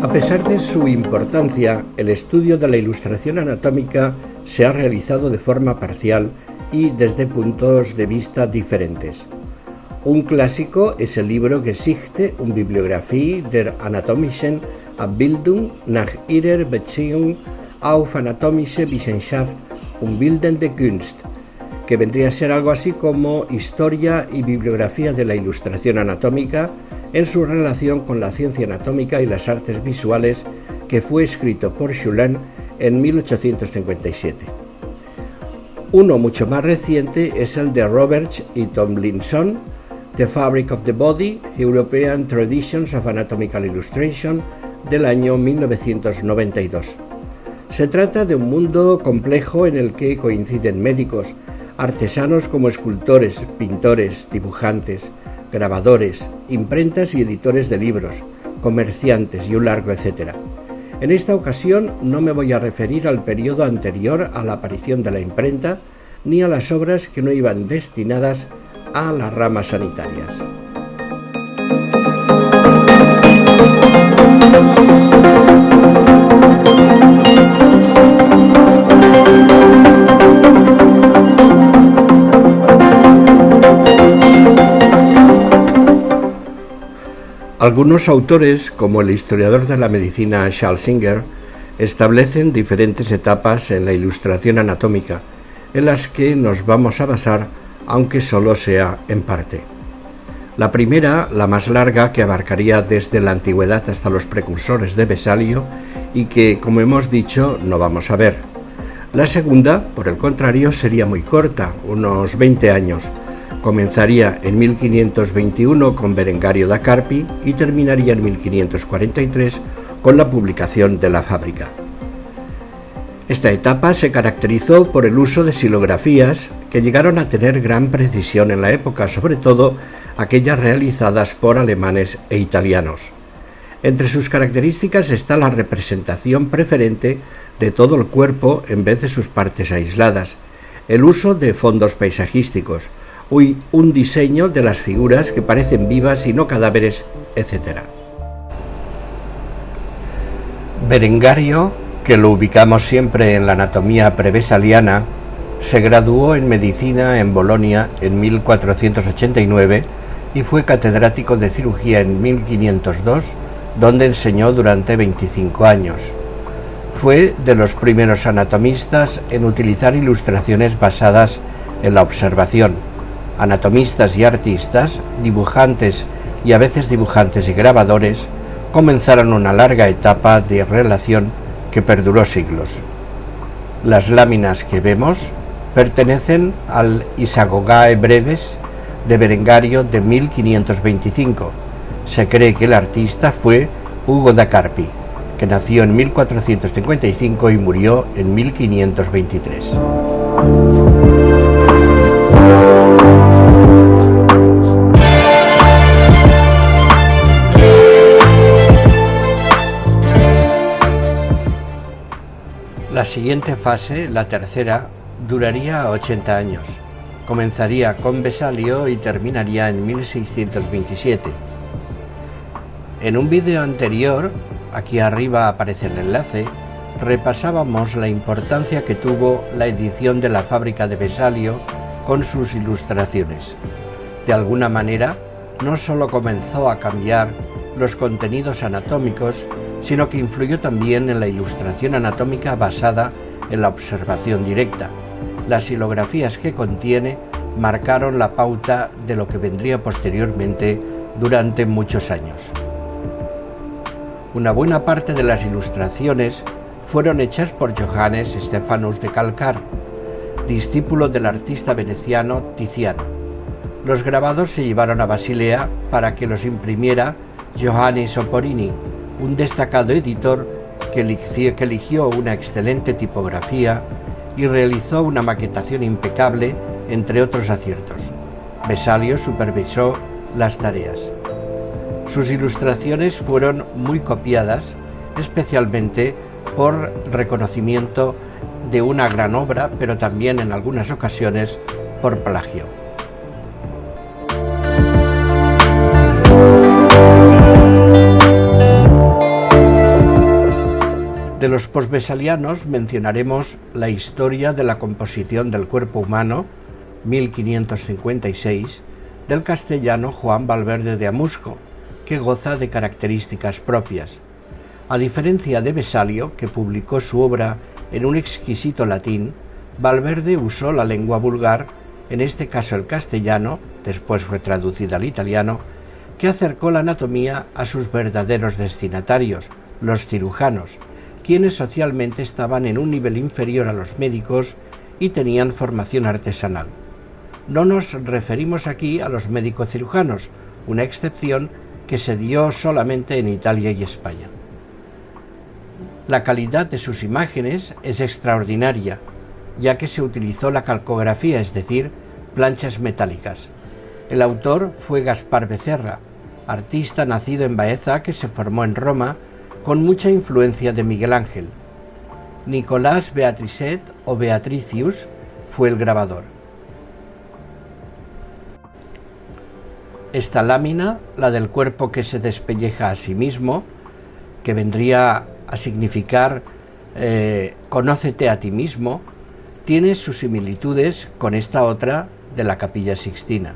A pesar de su importancia, el estudio de la ilustración anatómica se ha realizado de forma parcial y desde puntos de vista diferentes. Un clásico es el libro Geschichte und Bibliographie der anatomischen Abbildung nach ihrer Beziehung auf anatomische Wissenschaft und bildende Kunst, que vendría a ser algo así como Historia y Bibliografía de la Ilustración Anatómica en su relación con la ciencia anatómica y las artes visuales, que fue escrito por Schulin en 1857. Uno mucho más reciente es el de Roberts y Tomlinson, The Fabric of the Body, European Traditions of Anatomical Illustration, del año 1992. Se trata de un mundo complejo en el que coinciden médicos, artesanos como escultores, pintores, dibujantes, grabadores, imprentas y editores de libros, comerciantes y un largo etcétera. En esta ocasión no me voy a referir al periodo anterior a la aparición de la imprenta ni a las obras que no iban destinadas a las ramas sanitarias. Algunos autores, como el historiador de la medicina Charles Singer, establecen diferentes etapas en la ilustración anatómica, en las que nos vamos a basar, aunque solo sea en parte. La primera, la más larga, que abarcaría desde la antigüedad hasta los precursores de Vesalio y que, como hemos dicho, no vamos a ver. La segunda, por el contrario, sería muy corta, unos 20 años. Comenzaría en 1521 con Berengario da Carpi y terminaría en 1543 con la publicación de La Fábrica. Esta etapa se caracterizó por el uso de xilografías que llegaron a tener gran precisión en la época, sobre todo aquellas realizadas por alemanes e italianos. Entre sus características está la representación preferente de todo el cuerpo en vez de sus partes aisladas, el uso de fondos paisajísticos, un diseño de las figuras que parecen vivas y no cadáveres, etc. Berengario, que lo ubicamos siempre en la anatomía prevesaliana, se graduó en medicina en Bolonia en 1489 y fue catedrático de cirugía en 1502, donde enseñó durante 25 años. Fue de los primeros anatomistas en utilizar ilustraciones basadas en la observación. Anatomistas y artistas, dibujantes y a veces dibujantes y grabadores, comenzaron una larga etapa de relación que perduró siglos. Las láminas que vemos pertenecen al Isagogae Breves de Berengario de 1525. Se cree que el artista fue Ugo da Carpi, que nació en 1455 y murió en 1523. La siguiente fase, la tercera, duraría 80 años. Comenzaría con Vesalio y terminaría en 1627. En un vídeo anterior, aquí arriba aparece el enlace, repasábamos la importancia que tuvo la edición de La Fábrica de Vesalio con sus ilustraciones. De alguna manera, no solo comenzó a cambiar los contenidos anatómicos, sino que influyó también en la ilustración anatómica basada en la observación directa. Las xilografías que contiene marcaron la pauta de lo que vendría posteriormente durante muchos años. Una buena parte de las ilustraciones fueron hechas por Johannes Stephanus de Calcar, discípulo del artista veneciano Tiziano. Los grabados se llevaron a Basilea para que los imprimiera Giovanni Soporini, un destacado editor que eligió una excelente tipografía y realizó una maquetación impecable, entre otros aciertos. Vesalio supervisó las tareas. Sus ilustraciones fueron muy copiadas, especialmente por reconocimiento de una gran obra, pero también en algunas ocasiones por plagio. De los posvesalianos mencionaremos la historia de la composición del cuerpo humano, 1556, del castellano Juan Valverde de Amusco, que goza de características propias. A diferencia de Vesalio, que publicó su obra en un exquisito latín, Valverde usó la lengua vulgar, en este caso el castellano, después fue traducida al italiano, que acercó la anatomía a sus verdaderos destinatarios, los cirujanos, quienes socialmente estaban en un nivel inferior a los médicos y tenían formación artesanal. No nos referimos aquí a los médicos cirujanos, una excepción que se dio solamente en Italia y España. La calidad de sus imágenes es extraordinaria, ya que se utilizó la calcografía, es decir, planchas metálicas. El autor fue Gaspar Becerra, artista nacido en Baeza que se formó en Roma, con mucha influencia de Miguel Ángel. Nicolás Beatricet o Beatricius fue el grabador. Esta lámina, la del cuerpo que se despelleja a sí mismo, que vendría a significar conócete a ti mismo, tiene sus similitudes con esta otra de la Capilla Sixtina.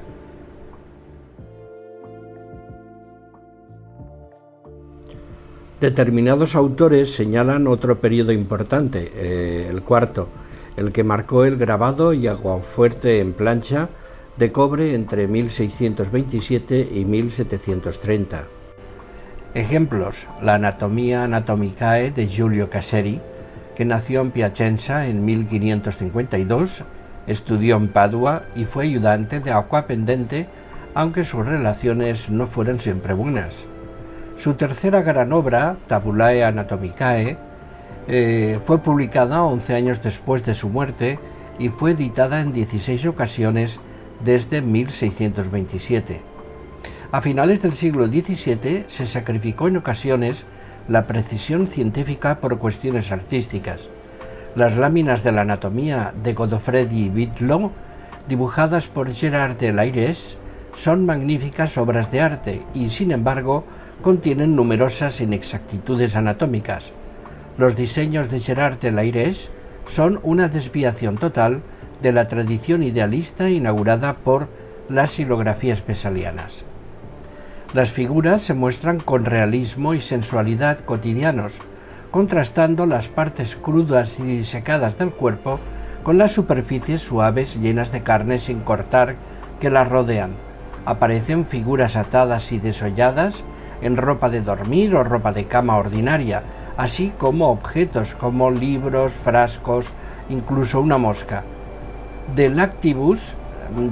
Determinados autores señalan otro periodo importante, el cuarto, el que marcó el grabado y aguafuerte en plancha de cobre entre 1627 y 1730. Ejemplos: la Anatomia Anatomicae de Giulio Caseri, que nació en Piacenza en 1552, estudió en Padua y fue ayudante de Acquapendente, aunque sus relaciones no fueron siempre buenas. Su tercera gran obra, Tabulae Anatomicae, fue publicada 11 años después de su muerte y fue editada en 16 ocasiones desde 1627. A finales del siglo XVII se sacrificó en ocasiones la precisión científica por cuestiones artísticas. Las láminas de la anatomía de Godofredi Wittlow, dibujadas por Gerard de Lairés, son magníficas obras de arte y, sin embargo, contienen numerosas inexactitudes anatómicas. Los diseños de Gerard de Lairés son una desviación total de la tradición idealista inaugurada por las hilografías vesalianas. Las figuras se muestran con realismo y sensualidad cotidianos, contrastando las partes crudas y disecadas del cuerpo con las superficies suaves llenas de carne sin cortar que las rodean. Aparecen figuras atadas y desolladas en ropa de dormir o ropa de cama ordinaria, así como objetos como libros, frascos, incluso una mosca. Del Actibus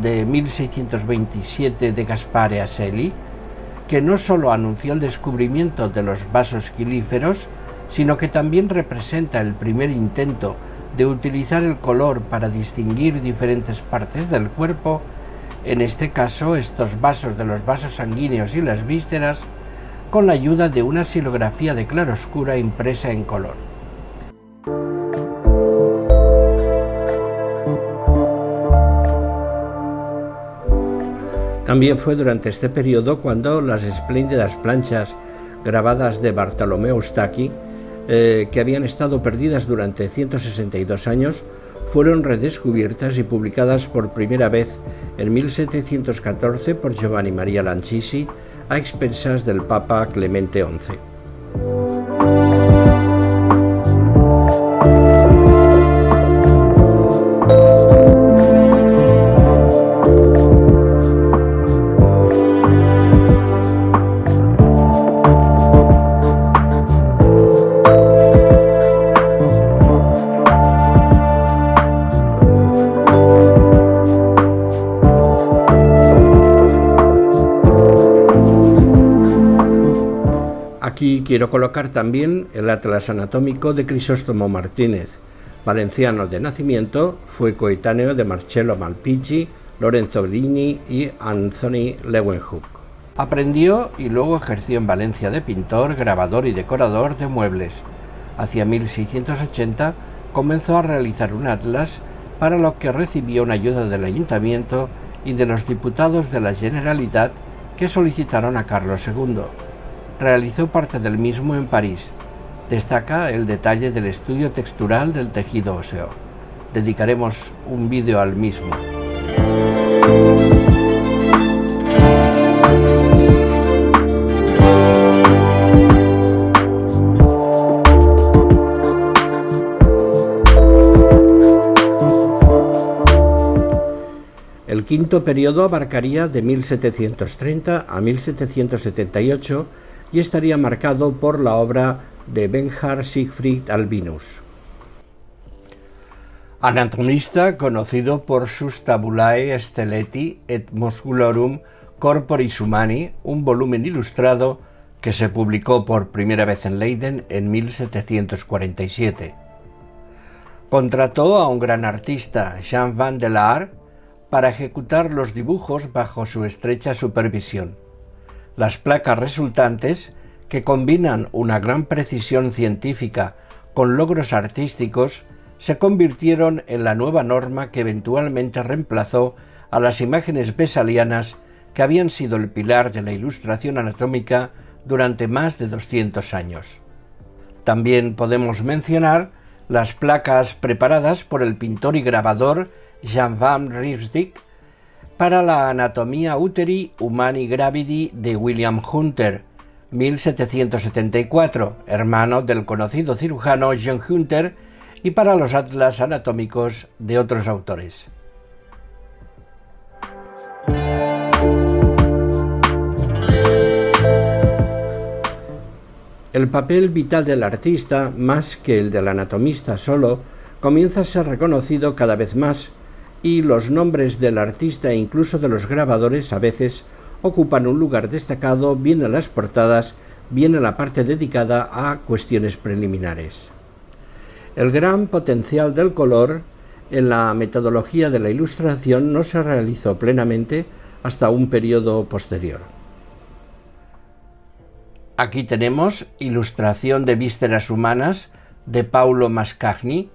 de 1627 de Gaspare Aselli, que no solo anunció el descubrimiento de los vasos quilíferos, sino que también representa el primer intento de utilizar el color para distinguir diferentes partes del cuerpo, en este caso estos vasos de los vasos sanguíneos y las vísceras, con la ayuda de una silografía de claroscura impresa en color. También fue durante este periodo cuando las espléndidas planchas grabadas de Bartolomeo Stacchi, que habían estado perdidas durante 162 años, fueron redescubiertas y publicadas por primera vez en 1714 por Giovanni Maria Lancisi a expensas del Papa Clemente XI. Aquí quiero colocar también el Atlas Anatómico de Crisóstomo Martínez, valenciano de nacimiento, fue coetáneo de Marcello Malpighi, Lorenzo Bellini y Anthony Leeuwenhoek. Aprendió y luego ejerció en Valencia de pintor, grabador y decorador de muebles. Hacia 1680 comenzó a realizar un atlas, para lo que recibió una ayuda del Ayuntamiento y de los diputados de la Generalitat que solicitaron a Carlos II. Realizó parte del mismo en París. Destaca el detalle del estudio textural del tejido óseo. Dedicaremos un vídeo al mismo. El quinto periodo abarcaría de 1730 a 1778 y estaría marcado por la obra de Bernhard Siegfried Albinus. Anatomista conocido por sus Tabulae Stelleti et Musculorum Corporis Humani, un volumen ilustrado que se publicó por primera vez en Leiden en 1747. Contrató a un gran artista, Jean van der Laar, para ejecutar los dibujos bajo su estrecha supervisión. Las placas resultantes, que combinan una gran precisión científica con logros artísticos, se convirtieron en la nueva norma que eventualmente reemplazó a las imágenes vesalianas que habían sido el pilar de la ilustración anatómica durante más de 200 años. También podemos mencionar las placas preparadas por el pintor y grabador Jan van Riersdyk para la Anatomia Uteri Humani Gravidi de William Hunter, 1774, hermano del conocido cirujano John Hunter, y para los atlas anatómicos de otros autores. El papel vital del artista, más que el del anatomista solo, comienza a ser reconocido cada vez más, y los nombres del artista e incluso de los grabadores a veces ocupan un lugar destacado bien en las portadas, bien en la parte dedicada a cuestiones preliminares. El gran potencial del color en la metodología de la ilustración no se realizó plenamente hasta un periodo posterior. Aquí tenemos ilustración de vísceras humanas de Paulo Mascagni,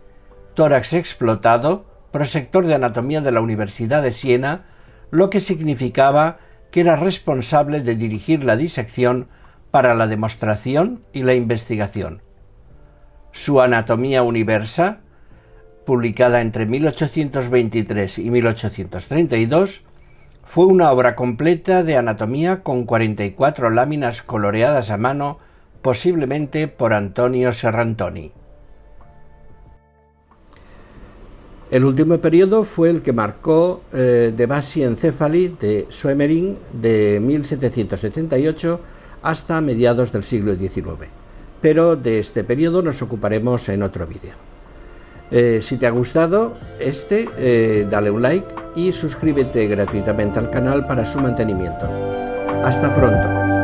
tórax explotado, prosector de anatomía de la Universidad de Siena, lo que significaba que era responsable de dirigir la disección para la demostración y la investigación. Su Anatomía Universa, publicada entre 1823 y 1832, fue una obra completa de anatomía con 44 láminas coloreadas a mano, posiblemente por Antonio Serrantoni. El último periodo fue el que marcó De Basi Encephali de Soemmerring de 1778 hasta mediados del siglo XIX. Pero de este periodo nos ocuparemos en otro vídeo. Si te ha gustado dale un like y suscríbete gratuitamente al canal para su mantenimiento. Hasta pronto.